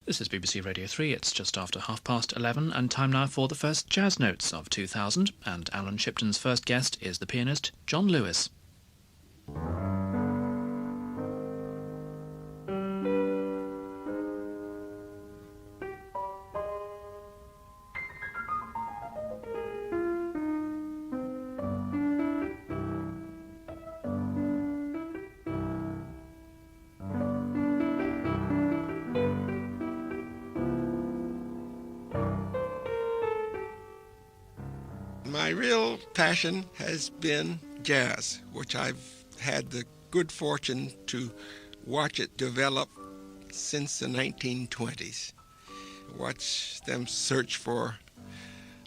This is BBC Radio 3, it's just after 11:30 and time now for the first Jazz Notes of 2000, and Alyn Shipton's first guest is the pianist John Lewis. My real passion has been jazz, which I've had the good fortune to watch it develop since the 1920s. Watch them search for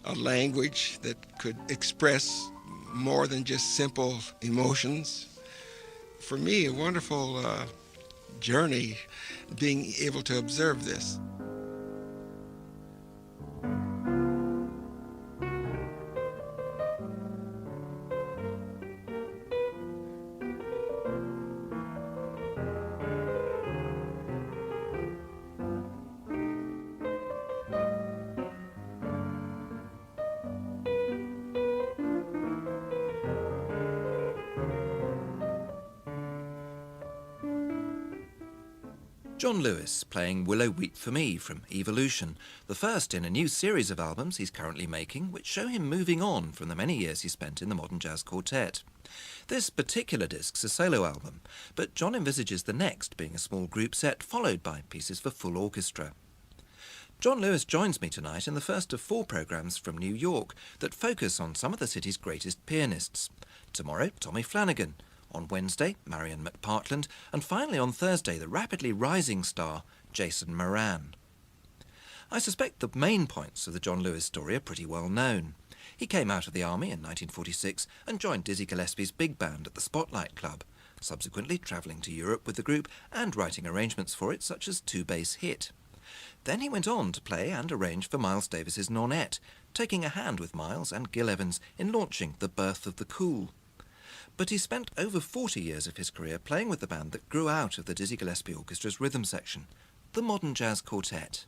a language that could express more than just simple emotions. For me, a wonderful journey being able to observe this. John Lewis playing Willow Weep for Me from Evolution, the first in a new series of albums he's currently making which show him moving on from the many years he spent in the Modern Jazz Quartet. This particular disc's a solo album, but John envisages the next being a small group set followed by pieces for full orchestra. John Lewis joins me tonight in the first of 4 programmes from New York that focus on some of the city's greatest pianists. Tomorrow, Tommy Flanagan. On Wednesday, Marion McPartland, and finally on Thursday, the rapidly rising star, Jason Moran. I suspect the main points of the John Lewis story are pretty well known. He came out of the army in 1946 and joined Dizzy Gillespie's big band at the Spotlight Club, subsequently travelling to Europe with the group and writing arrangements for it such as Two Bass Hit. Then he went on to play and arrange for Miles Davis's Nonette, taking a hand with Miles and Gil Evans in launching The Birth of the Cool. But he spent over 40 years of his career playing with the band that grew out of the Dizzy Gillespie Orchestra's rhythm section, the Modern Jazz Quartet.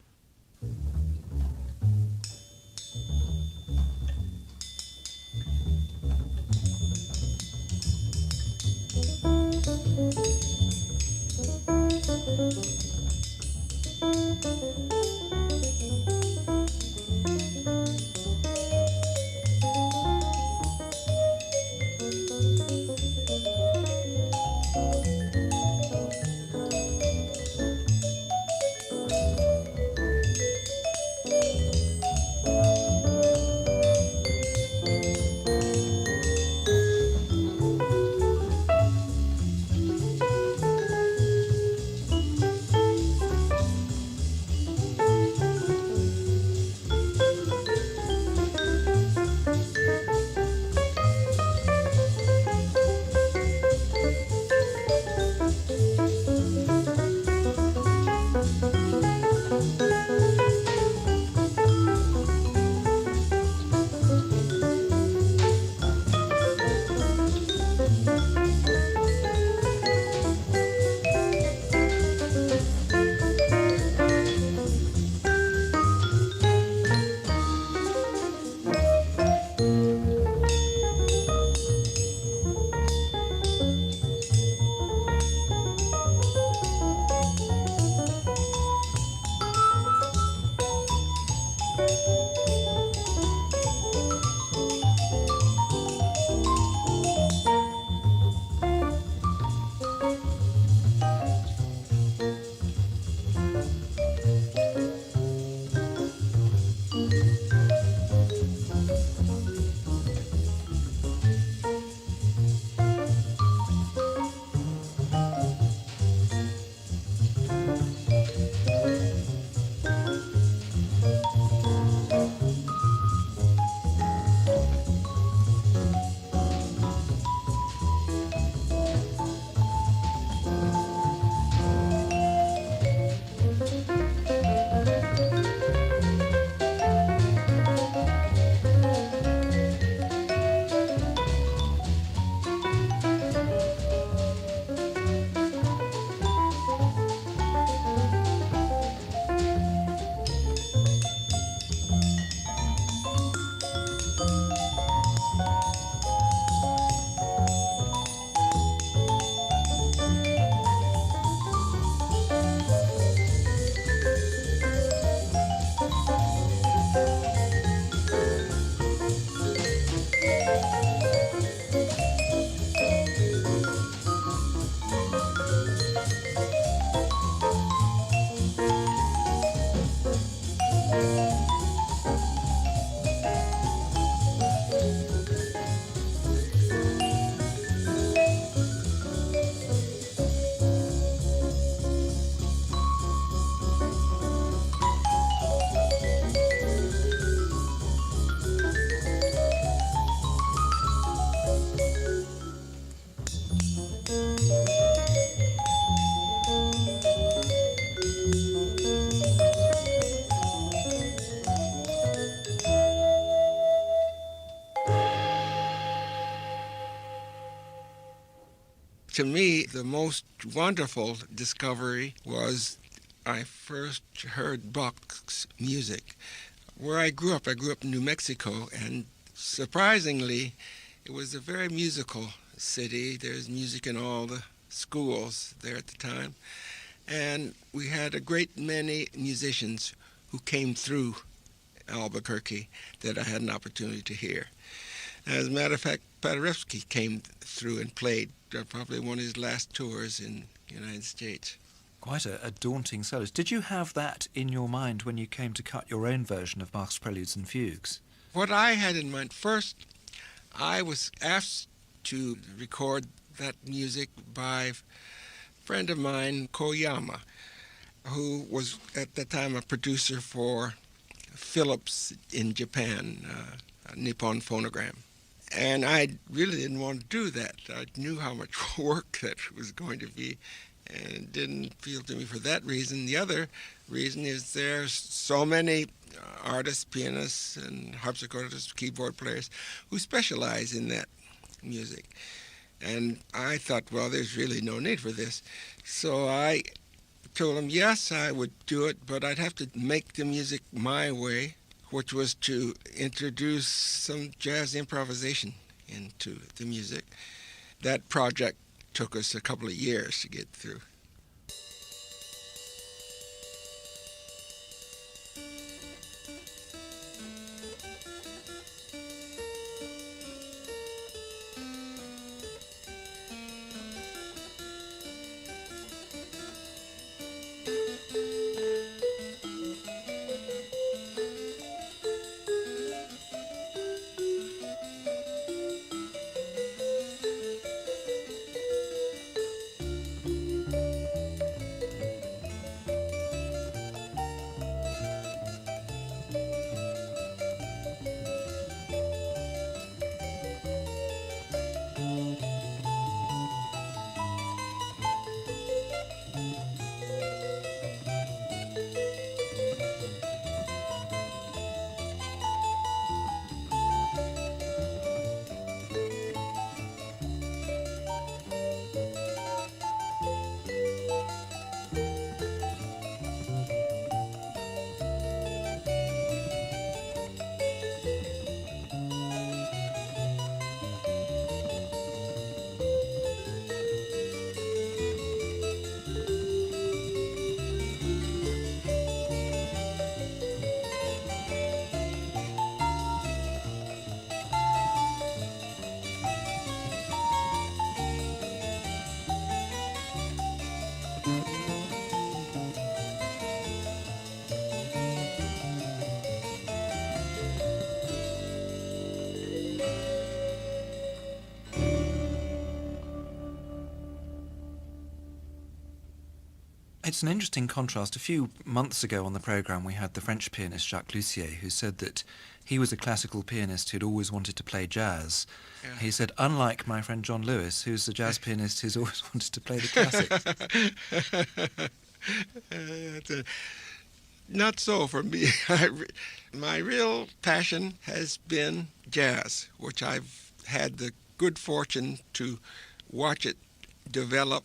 To me, the most wonderful discovery was I first heard Bach's music. Where I grew up in New Mexico, and surprisingly, it was a very musical city. There's music in all the schools there at the time. And we had a great many musicians who came through Albuquerque that I had an opportunity to hear. As a matter of fact, Paderewski came through and played probably one of his last tours in the United States. Quite a daunting soloist. Did you have that in your mind when you came to cut your own version of Bach's Preludes and Fugues? What I had in mind, first, I was asked to record that music by a friend of mine, Koyama, who was at the time a producer for Philips in Japan, Nippon Phonogram. And I really didn't want to do that. I knew how much work that was going to be, and it didn't appeal to me for that reason. The other reason is there's so many artists, pianists, and harpsichordists, keyboard players who specialize in that music. And I thought, well, there's really no need for this. So I told him, yes, I would do it, but I'd have to make the music my way, which was to introduce some jazz improvisation into the music. That project took us a couple of years to get through. It's an interesting contrast. A few months ago on the programme we had the French pianist Jacques Lussier, who said that he was a classical pianist who'd always wanted to play jazz. Yeah. He said, unlike my friend John Lewis, who's a jazz pianist who's always wanted to play the classics. Not so for me. My real passion has been jazz, which I've had the good fortune to watch it develop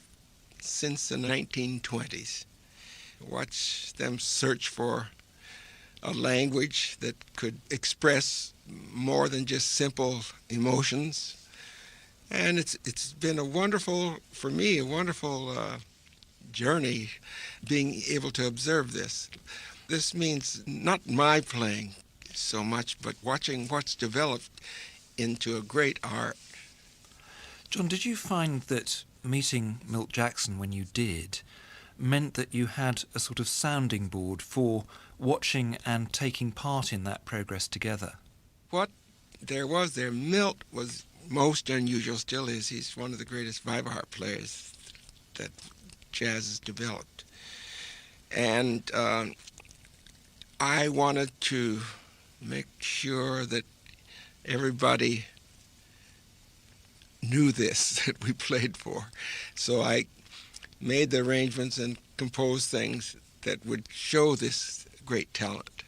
since the 1920s. Watch them search for a language that could express more than just simple emotions. And it's been a wonderful, for me, a wonderful journey being able to observe this. This means not my playing so much, but watching what's developed into a great art. John, did you find that meeting Milt Jackson when you did meant that you had a sort of sounding board for watching and taking part in that progress together? What there was there, Milt was most unusual, still is. He's one of the greatest vibrahar players that jazz has developed. And I wanted to make sure that everybody knew this, that we played for. So I made the arrangements and composed things that would show this great talent.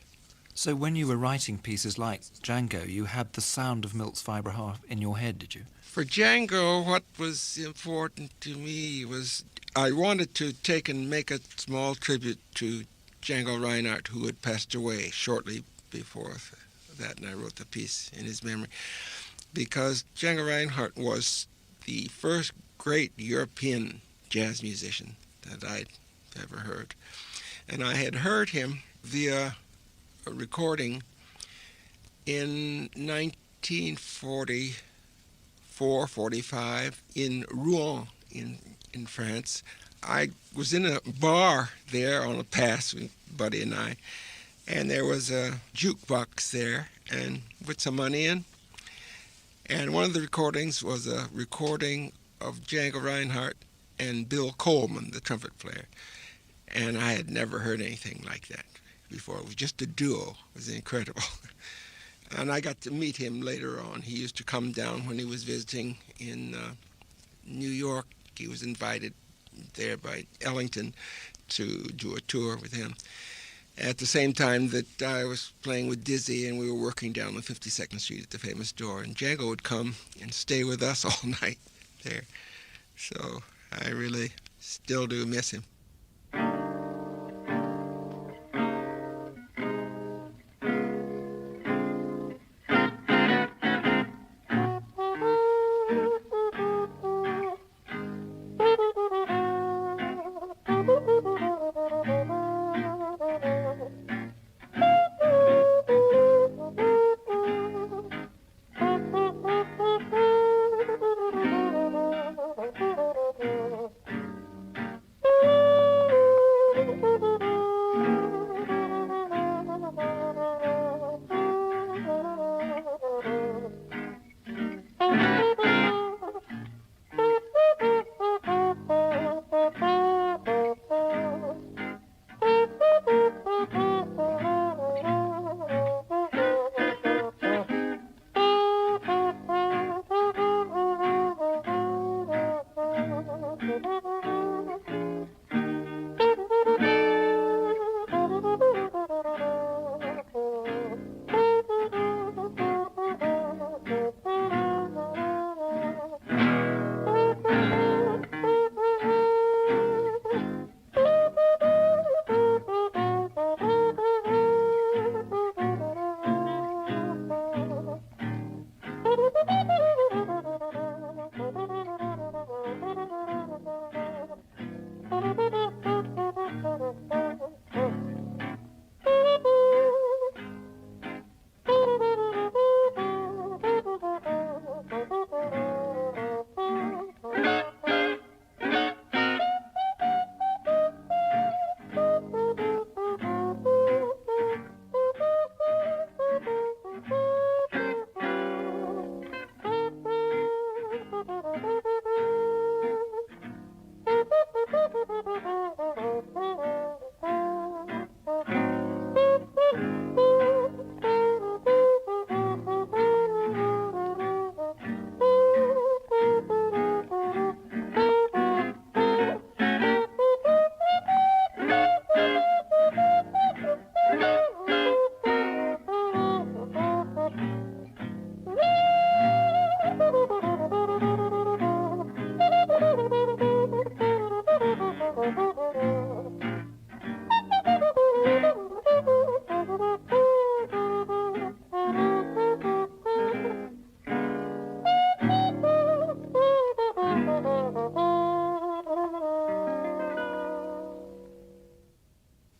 So when you were writing pieces like Django, you had the sound of Milt's vibraharp in your head, did you? For Django, what was important to me was I wanted to take and make a small tribute to Django Reinhardt, who had passed away shortly before that, and I wrote the piece in his memory, because Django Reinhardt was the first great European jazz musician that I'd ever heard. And I had heard him via a recording in 1944-45 in Rouen in France. I was in a bar there on a pass with Buddy and I, and there was a jukebox there and put some money in. And one of the recordings was a recording of Django Reinhardt and Bill Coleman, the trumpet player. And I had never heard anything like that before. It was just a duo. It was incredible. And I got to meet him later on. He used to come down when he was visiting in New York. He was invited there by Ellington to do a tour with him. At the same time that I was playing with Dizzy and we were working down on 52nd Street at the famous door, and Django would come and stay with us all night there. So I really still do miss him.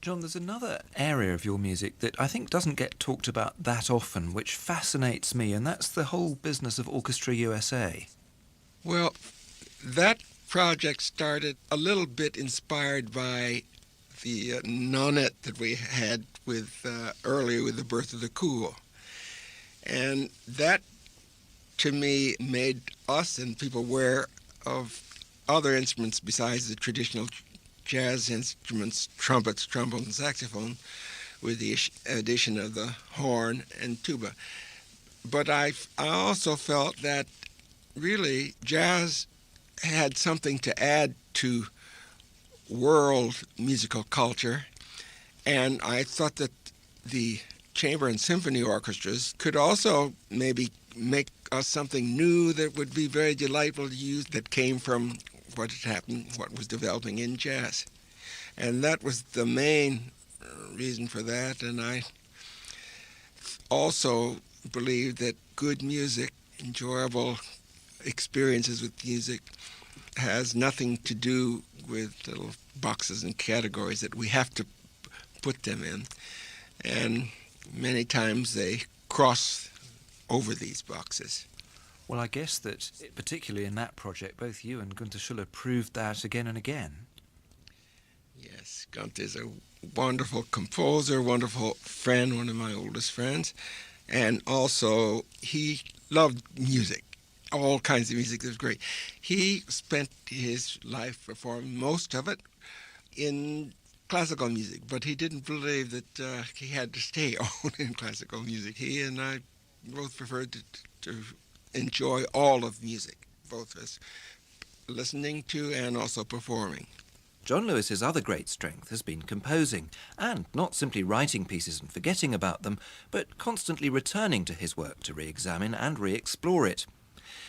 John, there's another area of your music that I think doesn't get talked about that often, which fascinates me, and that's the whole business of Orchestra USA. Well, that project started a little bit inspired by the nonette that we had with earlier with The Birth of the Cool. And that, to me, made us and people aware of other instruments besides the traditional jazz instruments, trumpets, trombone, and saxophone, with the addition of the horn and tuba. But I also felt that really jazz had something to add to world musical culture, and I thought that the chamber and symphony orchestras could also maybe make us something new that would be very delightful to use, that came from what had happened, what was developing in jazz. And that was the main reason for that. And I also believe that good music, enjoyable experiences with music, has nothing to do with little boxes and categories that we have to put them in. And many times they cross over these boxes. Well, I guess that, particularly in that project, both you and Gunther Schuller proved that again and again. Yes, Gunther's a wonderful composer, wonderful friend, one of my oldest friends. And also, he loved music, all kinds of music. It was great. He spent his life performing, most of it, in classical music, but he didn't believe that he had to stay on in classical music. He and I both preferred to enjoy all of music, both as listening to and also performing. John Lewis's other great strength has been composing, and not simply writing pieces and forgetting about them, but constantly returning to his work to re-examine and re-explore it.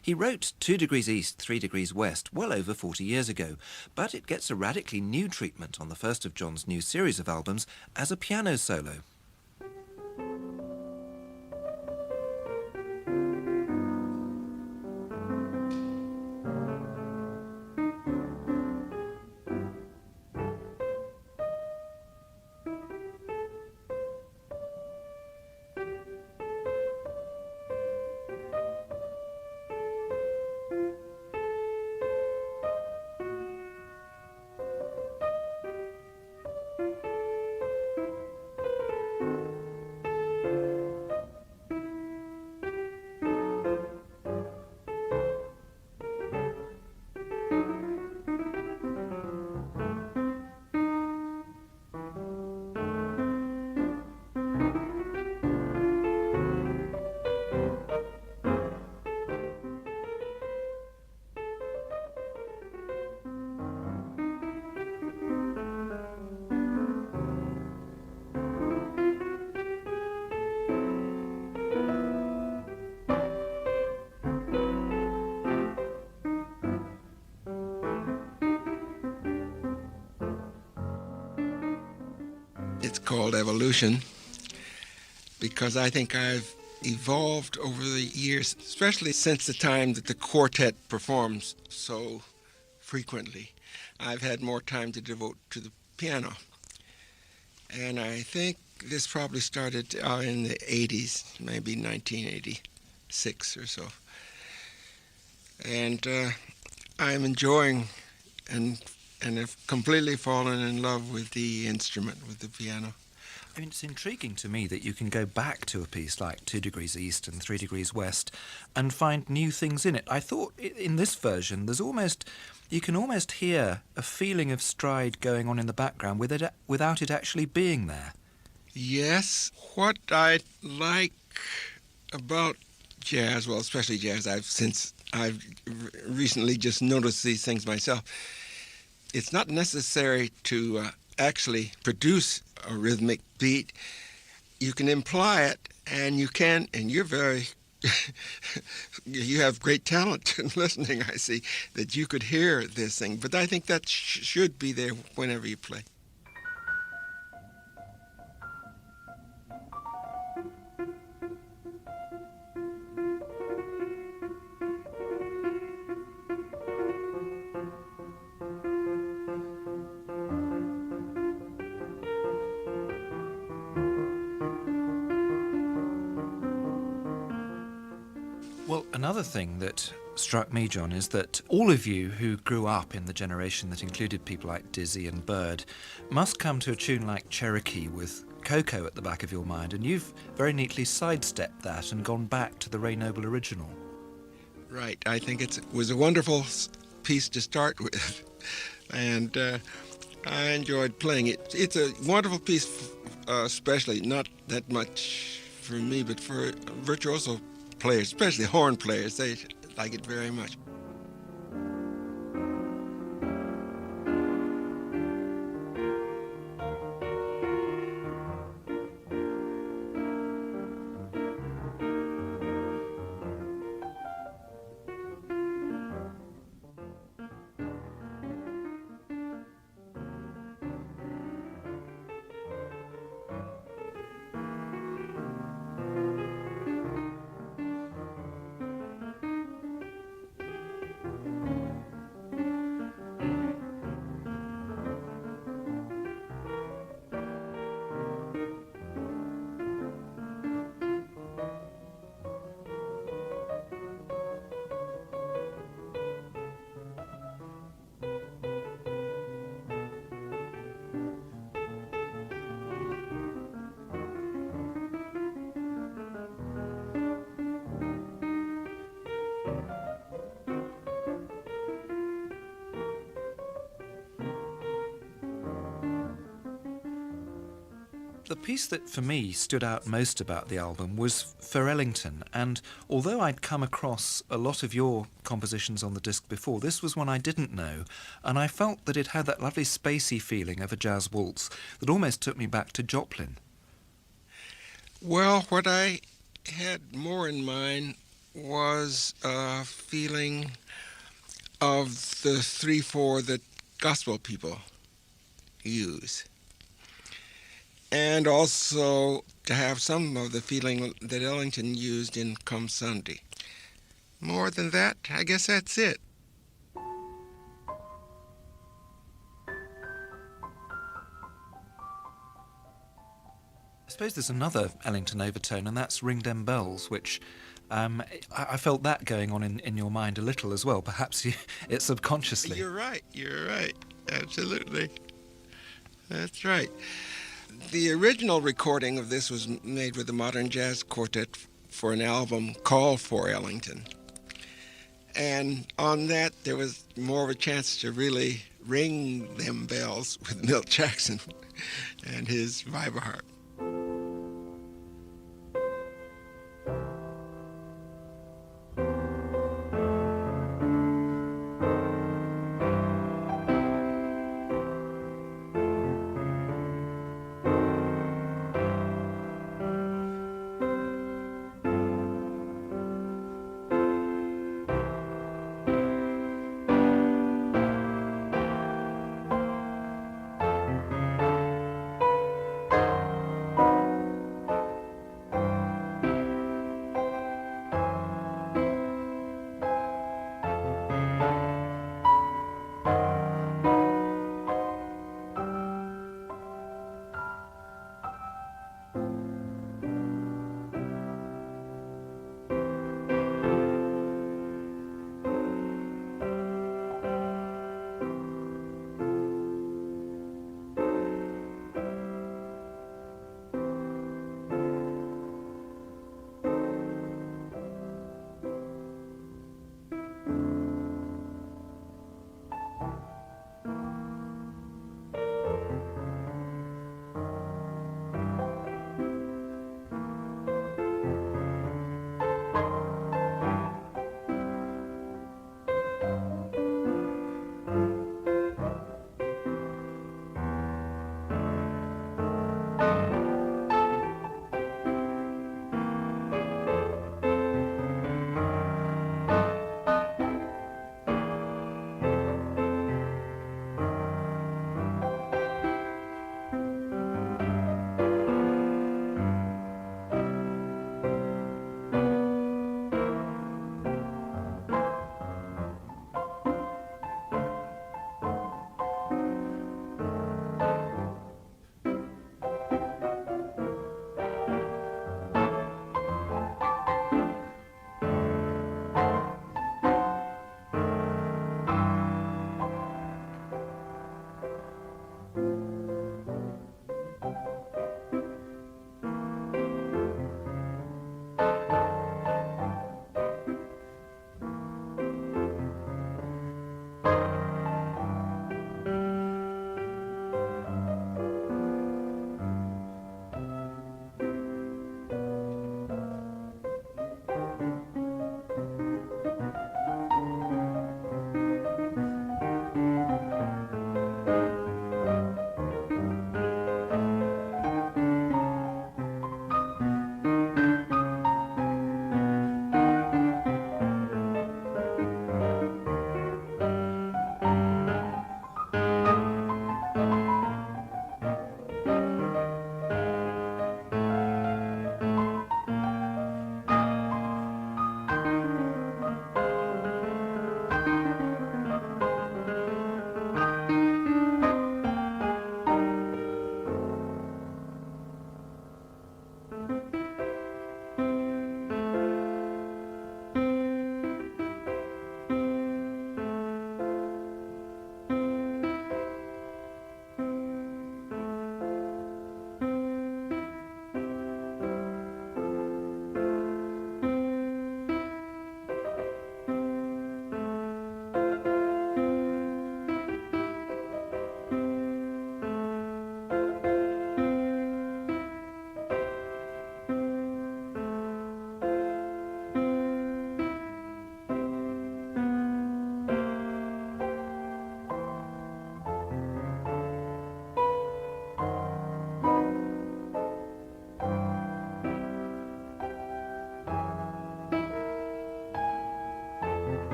He wrote 2 Degrees East, 3 Degrees West well over 40 years ago, but it gets a radically new treatment on the first of John's new series of albums as a piano solo. It's called evolution because I think I've evolved over the years, especially since the time that the quartet performs so frequently. I've had more time to devote to the piano. And I think this probably started in the 80s, maybe 1986 or so. And I'm enjoying and have completely fallen in love with the instrument, with the piano. I mean, it's intriguing to me that you can go back to a piece like 2 Degrees East and 3 Degrees West and find new things in it. I thought in this version you can almost hear a feeling of stride going on in the background without it actually being there. Yes, what I like about jazz, well, especially jazz, I've recently just noticed these things myself. It's not necessary to actually produce a rhythmic beat. You can imply it, and you're very, you have great talent in listening, I see, that you could hear this thing. But I think that should be there whenever you play. Well, another thing that struck me, John, is that all of you who grew up in the generation that included people like Dizzy and Bird must come to a tune like Cherokee with Coco at the back of your mind, and you've very neatly sidestepped that and gone back to the Ray Noble original. Right. I think it was a wonderful piece to start with, and I enjoyed playing it. It's a wonderful piece, especially not that much for me, but for virtuoso players, especially horn players. They like it very much. piece that for me stood out most about the album was For Ellington, and although I'd come across a lot of your compositions on the disc before, this was one I didn't know, and I felt that it had that lovely spacey feeling of a jazz waltz that almost took me back to Joplin. Well, what I had more in mind was a feeling of the 3/4 that gospel people use. And also to have some of the feeling that Ellington used in Come Sunday. More than that, I guess that's it. I suppose there's another Ellington overtone, and that's Ring Dem Bells, which I felt that going on in your mind a little as well. Perhaps it's subconsciously. You're right. Absolutely. That's right. The original recording of this was made with the Modern Jazz Quartet for an album called For Ellington. And on that, there was more of a chance to really ring them bells with Milt Jackson and his vibraharp.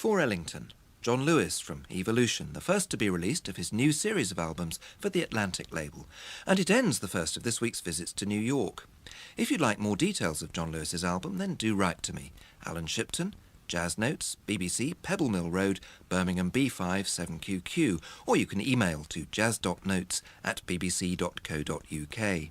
For Ellington, John Lewis from Evolution, the first to be released of his new series of albums for the Atlantic label, and it ends the first of this week's visits to New York. If you'd like more details of John Lewis's album, then do write to me, Alyn Shipton, Jazz Notes, BBC, Pebble Mill Road, Birmingham B5 7QQ, or you can email to jazz.notes@bbc.co.uk.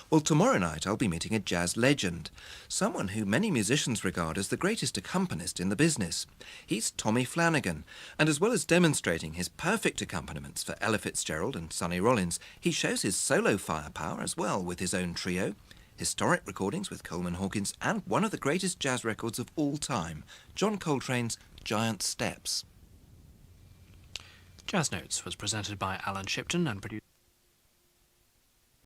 Well, tomorrow night I'll be meeting a jazz legend, someone who many musicians regard as the greatest accompanist in the business. He's Tommy Flanagan, and as well as demonstrating his perfect accompaniments for Ella Fitzgerald and Sonny Rollins, he shows his solo firepower as well with his own trio, historic recordings with Coleman Hawkins, and one of the greatest jazz records of all time, John Coltrane's Giant Steps. Jazz Notes was presented by Alyn Shipton and produced